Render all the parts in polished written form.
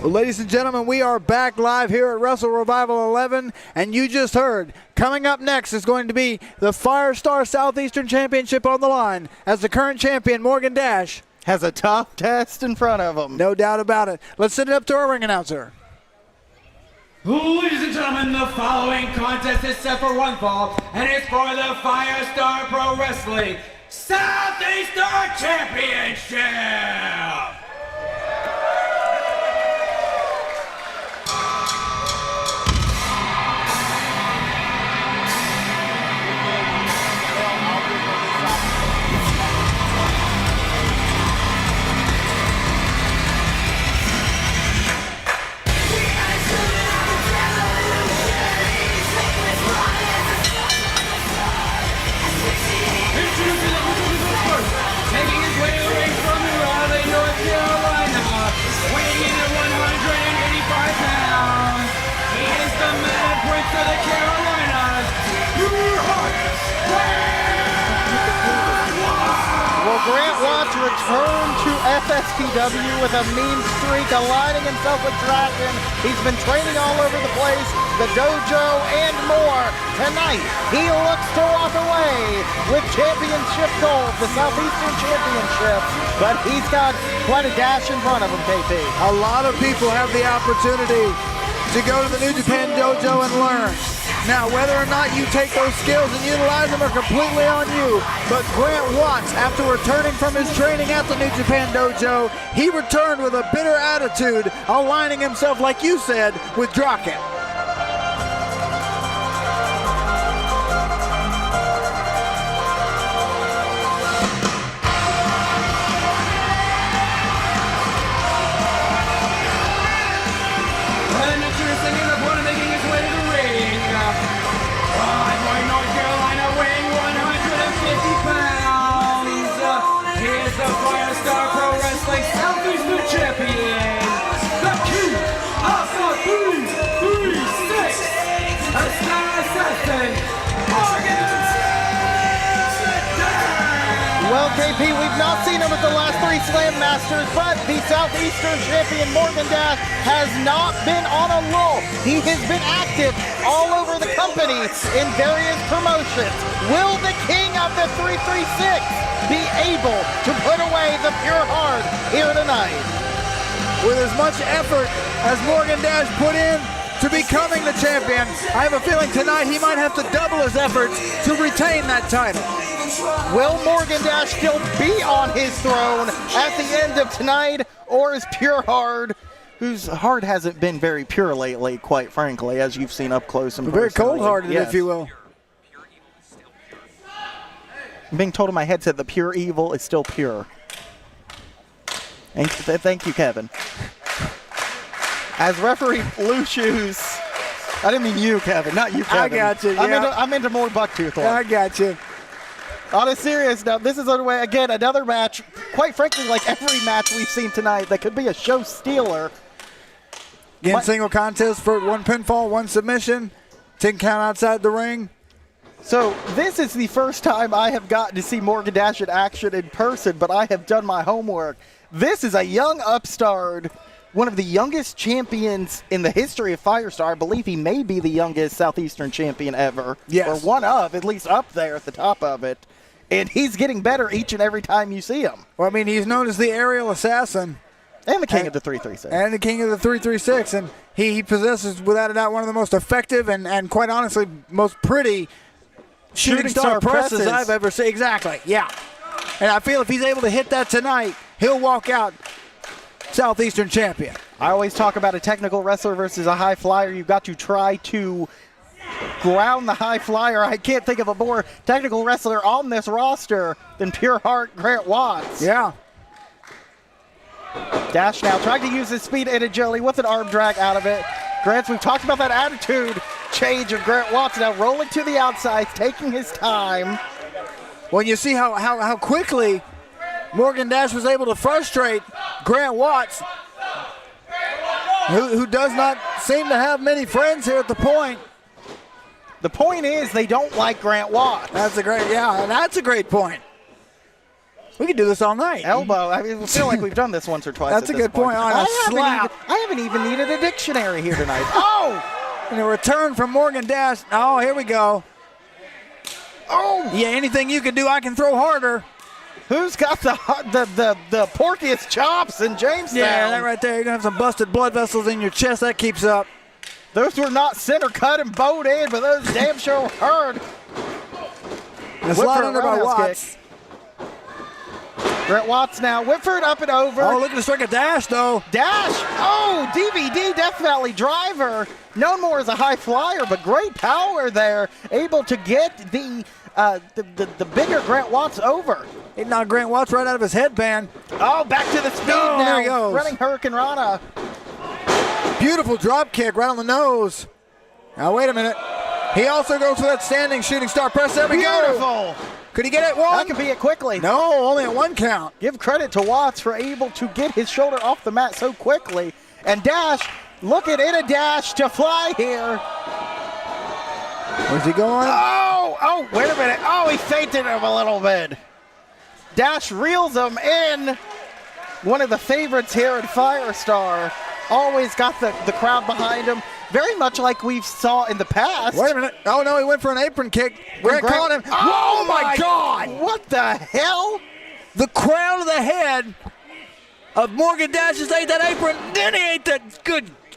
Well, ladies and gentlemen, we are back live here at Wrestle Revival 11, and you just heard, coming up next is going to be the Firestar Southeastern Championship on the line, as the current champion, Morgan Dash, has a tough test in front of him. No doubt about it. Let's send it up to our ring announcer. Ladies and gentlemen, the following contest is set for one fall, and it's for the Firestar Pro Wrestling Southeastern Championship! Taking his way away from Raleigh, North Carolina, weighing in at 185 pounds. He is the Mad Prince of the Carolinas, your host, Grant Watts! Well, Grant Watts returned to FSPW with a mean streak, aligning himself with Draken. He's been training all over the place, the dojo, and more. Tonight, he looks to walk away with championship gold, the Southeastern Championship, but he's got quite a dash in front of him, KP. A lot of people have the opportunity to go to the New Japan Dojo and learn. Now, whether or not you take those skills and utilize them are completely on you, but Grant Watts, after returning from his training at the New Japan Dojo, he returned with a bitter attitude, aligning himself, like you said, with Draken. Southeastern champion, the king of the 336, a star assassin, Morgan Dash! Well, KP, we've not seen him at the last 3 Slam Masters, but the Southeastern champion, Morgan Dash, has not been on a lull. He has been active all over the company in various promotions. Will the king of the 336 be able to put away the pure heart here tonight? With as much effort as Morgan Dash put in to becoming the champion, I have a feeling tonight he might have to double his efforts to retain that title. Will Morgan Dash still be on his throne at the end of tonight, or is Pure Hard, whose heart hasn't been very pure lately, quite frankly, as you've seen up close and very personally. cold-hearted, yes, if you will. I'm being told in my headset the pure evil is still pure. Thank you, Kevin. As referee Blue Shoes, I didn't mean you, Kevin, not you, Kevin. I got you, yeah. I'm into more Bucktooth one. I got you. On a serious note, this is underway. Again, another match, quite frankly, like every match we've seen tonight, that could be a show stealer. Again, single contest for 1 pinfall, 1 submission, 10 count outside the ring. So this is the first time I have gotten to see Morgan Dash in action in person, but I have done my homework. This is a young upstart, one of the youngest champions in the history of Firestar. I believe he may be the youngest Southeastern champion ever. Yes. Or one of, at least up there at the top of it. And he's getting better each and every time you see him. Well, I mean, he's known as the aerial assassin. And the king of the 336. And the king of the 336. And he possesses, without a doubt, one of the most effective and quite honestly, most pretty shooting star presses I've ever seen. Exactly, yeah. And I feel if he's able to hit that tonight, he'll walk out Southeastern champion. I always talk about a technical wrestler versus a high flyer. You've got to try to ground the high flyer. I can't think of a more technical wrestler on this roster than Pure Heart Grant Watts. Yeah. Dash now trying to use his speed and agility with an arm drag out of it. Grant, we've talked about that attitude change of Grant Watts now rolling to the outside, taking his time. Well, you see how quickly Morgan Dash was able to frustrate Grant Watts, who does not seem to have many friends here at the point. The point is they don't like Grant Watts. That's a great point. We could do this all night. Elbow. I mean, I feel like we've done this once or twice. That's a good point. On a slap. I haven't even needed a dictionary here tonight. Oh! And a return from Morgan Dash. Oh, here we go. Oh! Yeah, anything you can do, I can throw harder. Who's got the porkiest chops in Jamestown? Yeah, that right there. You're going to have some busted blood vessels in your chest. That keeps up. Those were not center cut and bowed in, but those damn sure hurt. And a slide under by Watts. Kick. Grant Watts now. Whitford up and over. Oh, look at the strike of Dash, though. Dash. Oh, DVD Death Valley driver. Known more as a high flyer, but great power there. Able to get the bigger Grant Watts over. He knocked Grant Watts right out of his headband. Oh, back to the speed now. There he goes. Running Hurricane Rana. Beautiful drop kick right on the nose. Now, wait a minute. He also goes for that standing shooting star press. There we go. Beautiful. Could he get it one? That could be it quickly. No, only at one count. Give credit to Watts for able to get his shoulder off the mat so quickly. And Dash, look at it, a dash to fly here. Where's he going? Oh, wait a minute. Oh, he feinted him a little bit. Dash reels him in. One of the favorites here at Firestar. Always got the crowd behind him. Very much like we've saw in the past. Wait a minute. Oh, no, he went for an apron kick. Grant caught him. Oh, my God. What the hell? The crown of the head of Morgan Dash just ate that apron. Then he ate that.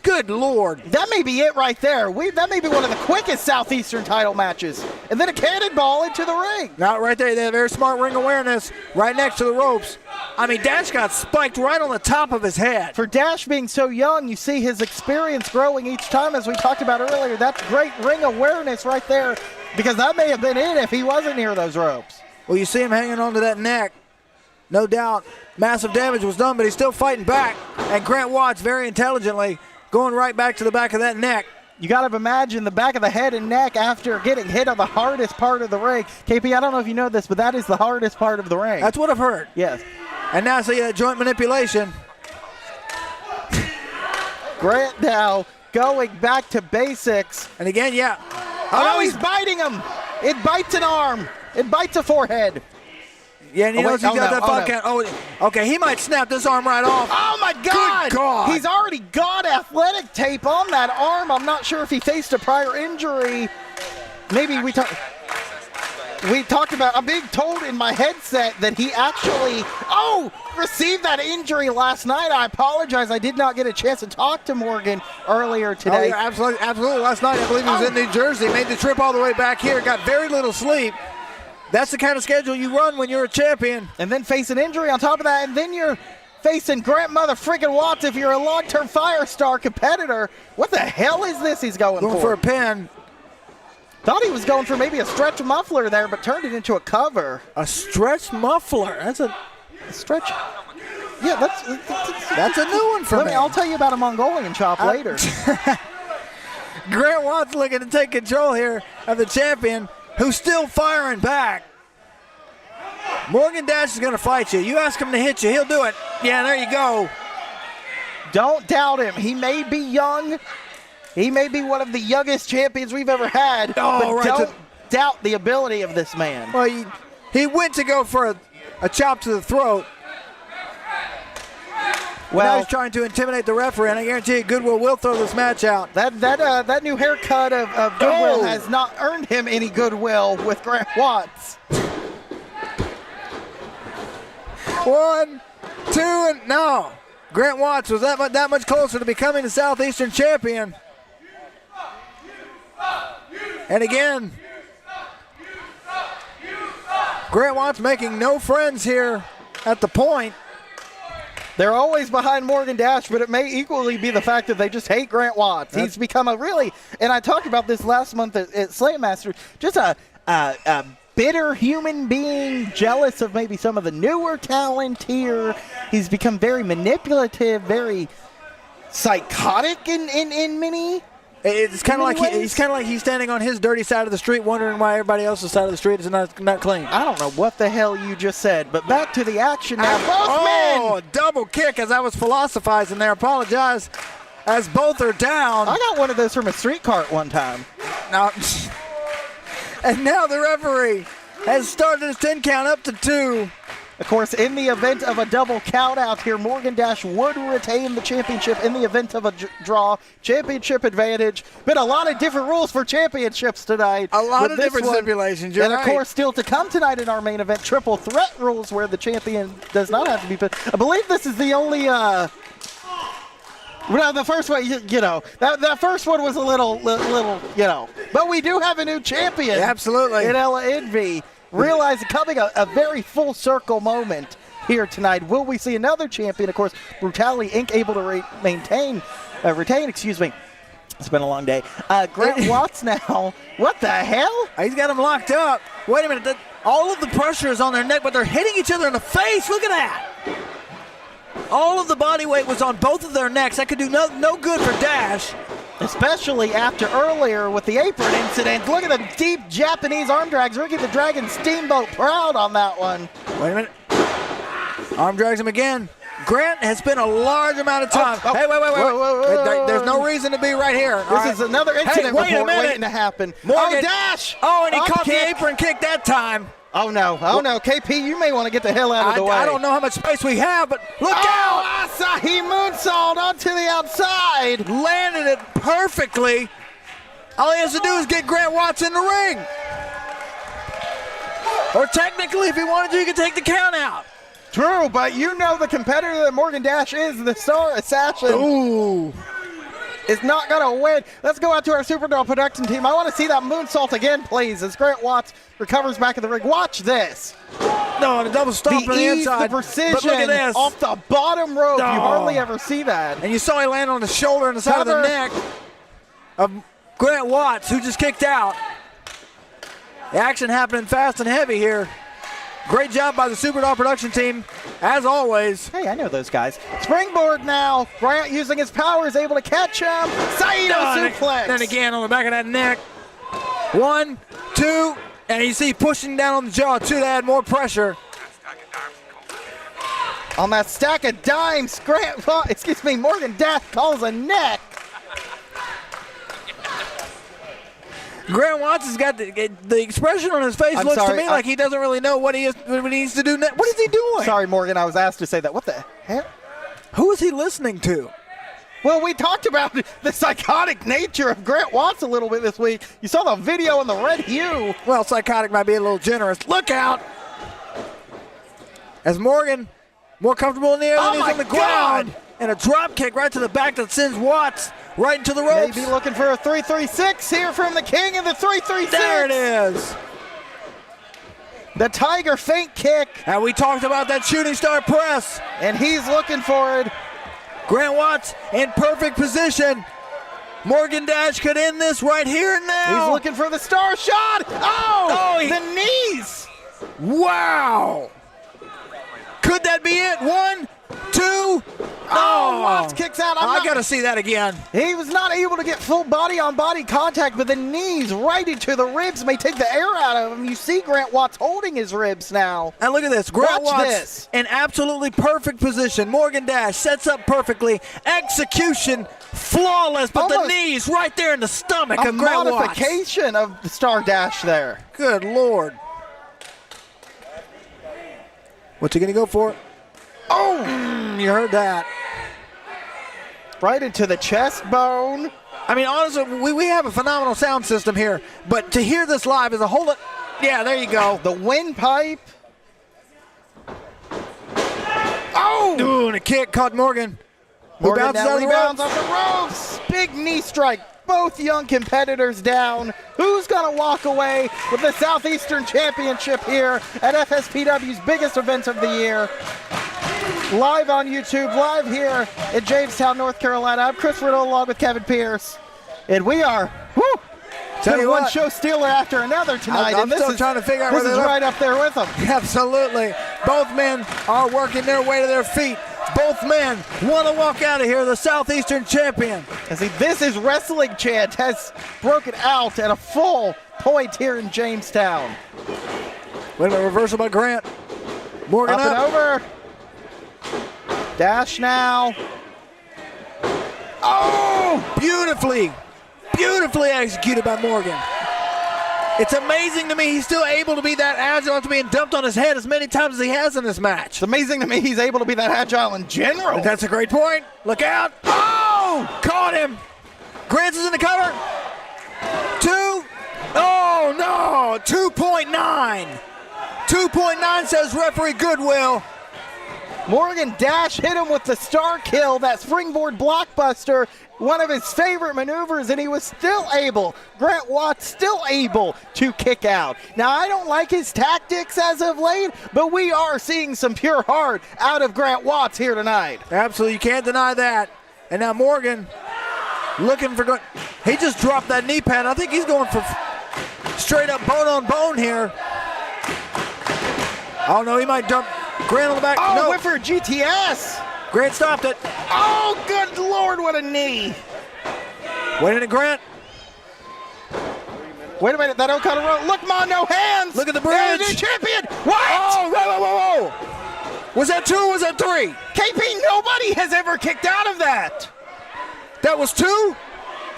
Good Lord. That may be it right there. That may be one of the quickest Southeastern title matches. And then a cannonball into the ring. Now, right there, they have very smart ring awareness right next to the ropes. I mean, Dash got spiked right on the top of his head. For Dash being so young, you see his experience growing each time, as we talked about earlier. That's great ring awareness right there, because that may have been it if he wasn't near those ropes. Well, you see him hanging onto that neck. No doubt massive damage was done, but he's still fighting back. And Grant Watts very intelligently going right back to the back of that neck. You got to imagine the back of the head and neck after getting hit on the hardest part of the ring. KP, I don't know if you know this, but that is the hardest part of the ring. That's what I've heard. Yes. And now see that joint manipulation. Grant now going back to basics. And again, yeah. Oh, he's biting him. It bites an arm. It bites a forehead. Yeah, and he knows he's got that butt count. Oh, okay, he might snap this arm right off. Oh, my God. Good God. He's already got athletic tape on that arm. I'm not sure if he faced a prior injury. Maybe we talked about, I'm being told in my headset that he actually, received that injury last night. I apologize. I did not get a chance to talk to Morgan earlier today. Oh, yeah, absolutely. Last night, I believe he was in New Jersey. Made the trip all the way back here. Got very little sleep. That's the kind of schedule you run when you're a champion. And then face an injury on top of that, and then you're facing Grant Mother freaking Watts if you're a long-term Firestar competitor. What the hell is this he's going for? Going for a pin. Thought he was going for maybe a stretch muffler there, but turned it into a cover. A stretch muffler. That's a stretch. Yeah, that's a new one for me. I'll tell you about a Mongolian chop later. Grant Watts looking to take control here of the champion, who's still firing back. Morgan Dash is going to fight you. You ask him to hit you, he'll do it. Yeah, there you go. Don't doubt him. He may be young. He may be one of the youngest champions we've ever had. But don't doubt the ability of this man. Well, he went to go for a chop to the throat. Well, now he's trying to intimidate the referee, and I guarantee you Goodwill will throw this match out. That new haircut of Goodwill has not earned him any goodwill with Grant Watts. 1, 2, and no. Grant Watts was that much closer to becoming the Southeastern champion. And again, Grant Watts making no friends here at the point. They're always behind Morgan Dash, but it may equally be the fact that they just hate Grant Watts. He's become a really, and I talked about this last month at Slam Master, just a bitter human being, jealous of maybe some of the newer talent here. He's become very manipulative, very psychotic in many. It's kind of like he's standing on his dirty side of the street, wondering why everybody else's side of the street is not clean. I don't know what the hell you just said, but back to the action now. A double kick as I was philosophizing there. Apologize, as both are down. I got one of those from a street cart one time. Now, and now the referee has started his 10 count up to 2. Of course, in the event of a double countout here, Morgan Dash would retain the championship in the event of a draw. Championship advantage. Been a lot of different rules for championships tonight. A lot of different stipulations, you're And of right. course, still to come tonight in our main event, triple threat rules where the champion does not have to be put. I believe this is the only, well, the first one, you know, that first one was a little, you know. But we do have a new champion. Absolutely. In Ella Envy. Realize coming a very full circle moment here tonight. Will we see another champion? Of course, Brutality Inc. able to retain. It's been a long day. Grant Watts now. What the hell? He's got him locked up. Wait a minute. All of the pressure is on their neck, but they're hitting each other in the face. Look at that. All of the body weight was on both of their necks. That could do no good for Dash. Especially after earlier with the apron incident. Look at the deep Japanese arm drags. Ricky the Dragon Steamboat proud on that one. Wait a minute. Arm drags him again. Grant has spent a large amount of time. Hey, wait. Whoa. There's no reason to be right here. This is another incident wait a report minute. waiting to happen. Morgan. Dash! Oh, and he caught kick. the apron kick that time. Oh no. KP, you may want to get the hell out of the way. I don't know how much space we have, but look out! Asahi moonsault onto the outside. Landed it perfectly. All he has to do is get Grant Watts in the ring. Or technically, if he wanted to, he could take the count out. True, but you know the competitor that Morgan Dash is, the Star Assassin. Ooh. Is not going to win. Let's go out to our Superdome production team. I want to see that moonsault again, please, as Grant Watts recovers back in the ring. Watch this. No, the double stomp on the inside. The precision but look at this. off the bottom rope. No. You hardly ever see that. And you saw he land on the shoulder and the side of the neck of Grant Watts, who just kicked out. The action happening fast and heavy here. Great job by the Superdome production team, as always. Hey, I know those guys. Springboard now. Grant using his power is able to catch him. Saito suplex. Then again on the back of that neck. 1, 2, and you see pushing down on the jaw too to add more pressure. On that stack of dimes, Morgan Dash calls a neck. Grant Watts has got the expression on his face looks to me like he doesn't really know what he needs to do next. What is he doing? Sorry, Morgan, I was asked to say that. What the hell? Who is he listening to? Well, we talked about the psychotic nature of Grant Watts a little bit this week. You saw the video in the red hue. Well, psychotic might be a little generous. Look out! As Morgan, more comfortable in the air than he's on the ground. And a drop kick right to the back that sends Watts right into the ropes. Maybe looking for a 336 here from the king of the 336. There it is. The Tiger feint kick. And we talked about that shooting star press. And he's looking for it. Grant Watts in perfect position. Morgan Dash could end this right here and now. He's looking for the star shot. The knees. Wow. Could that be it? 1, 2. Watts kicks out. I got to see that again. He was not able to get full body-on-body contact, but the knees right into the ribs may take the air out of him. You see Grant Watts holding his ribs now. And look at this. Grant Watts in absolutely perfect position. Morgan Dash sets up perfectly. Execution flawless, but the knees right there in the stomach of Grant Watts. A modification of the Star Dash there. Good Lord. What's he going to go for? You heard that. Right into the chest bone. I mean, honestly, we have a phenomenal sound system here, but to hear this live is a whole lot. Yeah, there you go. The windpipe. Ooh, and a kick caught Morgan. Morgan now rebounds off the ropes. Big knee strike. Both young competitors down. Who's going to walk away with the Southeastern Championship here at FSPW's biggest event of the year? Live on YouTube, live here in Jamestown, North Carolina. I'm Chris Riddle along with Kevin Pierce. And we are, one show stealer after another tonight. I'm still trying to figure out this is right up there with them. Absolutely. Both men are working their way to their feet. Both men want to walk out of here the Southeastern champion. This is Wrestling Chant has broken out at a full point here in Jamestown. Wait a minute, reversal by Grant. Morgan up and over. Dash now. Beautifully executed by Morgan. It's amazing to me he's still able to be that agile after being dumped on his head as many times as he has in this match. It's amazing to me he's able to be that agile in general. That's a great point. Look out. Oh! Caught him. Grants is in the cover. 2. Oh, no. 2.9. 2.9 says referee Goodwill. Morgan Dash hit him with the star kill, that springboard blockbuster, one of his favorite maneuvers, and he was still able, Grant Watts still able to kick out. Now, I don't like his tactics as of late, but we are seeing some pure heart out of Grant Watts here tonight. Absolutely, you can't deny that. And now Morgan looking for, he just dropped that knee pad. I think he's going for straight up bone on bone here. Oh no, he might dump Grant on the back. Oh, no. went for a GTS. Grant stopped it. Oh, good Lord, what a knee. Wait a minute, Grant. Wait a minute, that Okada roll. Look, Ma, no hands. Look at the bridge. There's the champion. What? Oh, whoa. Was that 2 or was that 3? KP, nobody has ever kicked out of that. That was 2?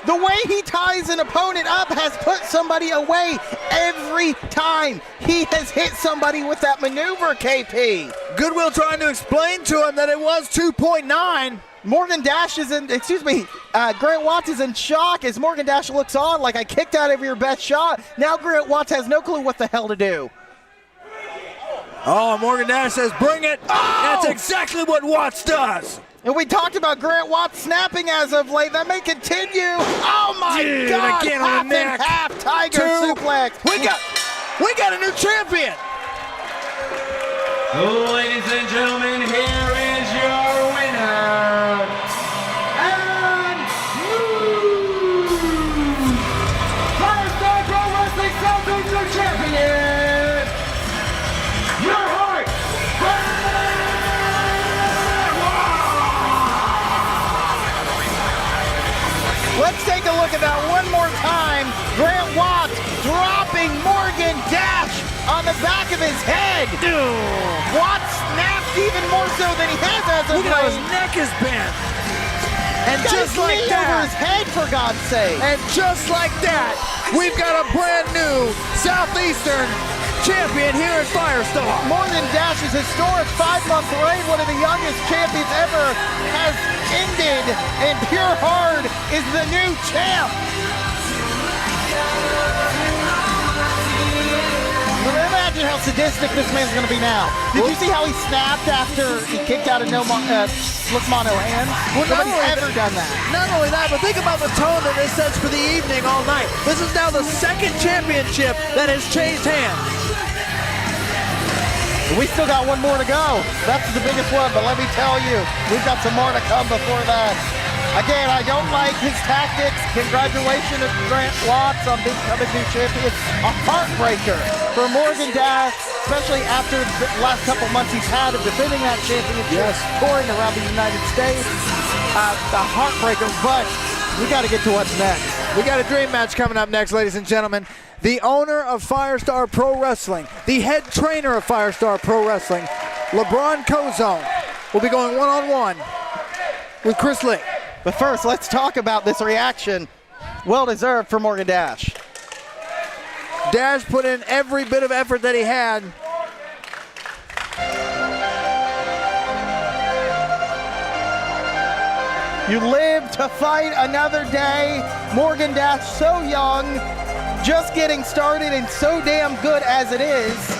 The way he ties an opponent up has put somebody away every time he has hit somebody with that maneuver, KP. Goodwill trying to explain to him that it was 2.9. Morgan Dash is in, Grant Watts is in shock as Morgan Dash looks on like I kicked out of your best shot. Now Grant Watts has no clue what the hell to do. Oh, Morgan Dash says, bring it. Oh! That's exactly what Watts does. And we talked about Grant Watts snapping as of late. That may continue. Oh my God! Again on the neck. Half tiger 2. suplex. We got a new champion. Ladies and gentlemen, here is your winner. And Firestar Pro Wrestling Southeastern champion, your heart. Let's take a look at that one more time. Grant Watts dropping Morgan Dash on the back of his head. Watts snapped even more so than he has as of Look at how his late. neck is bent. And Got just his like knee over his that, head, for God's sake. and just like that, we've got a brand new Southeastern champion here at Firestar. Morgan Dash's historic 5-month reign, one of the youngest champions ever, has ended, and Pure Hard is the new champ. Imagine how sadistic this man's going to be now. Did you see how he snapped after he kicked out of Look Mono hands? Well, Nobody's ever done that. Not only that, but think about the tone that this sets for the evening all night. This is now the second championship that has changed hands. We still got one more to go. That's the biggest one, but let me tell you, we've got some more to come before that. Again, I don't like his tactics. Congratulations to Grant Watts on becoming new champion. A heartbreaker for Morgan Dash, especially after the last couple months he's had of defending that championship, touring around the United States. The heartbreaker, but we got to get to what's next. We got a dream match coming up next, ladies and gentlemen. The owner of Firestar Pro Wrestling, the head trainer of Firestar Pro Wrestling, LeBron Cozone, will be going one-on-one with Chris Lee. But first, let's talk about this reaction. Well-deserved for Morgan Dash. Dash put in every bit of effort that he had. You live to fight another day. Morgan Dash, so young, just getting started and so damn good as it is.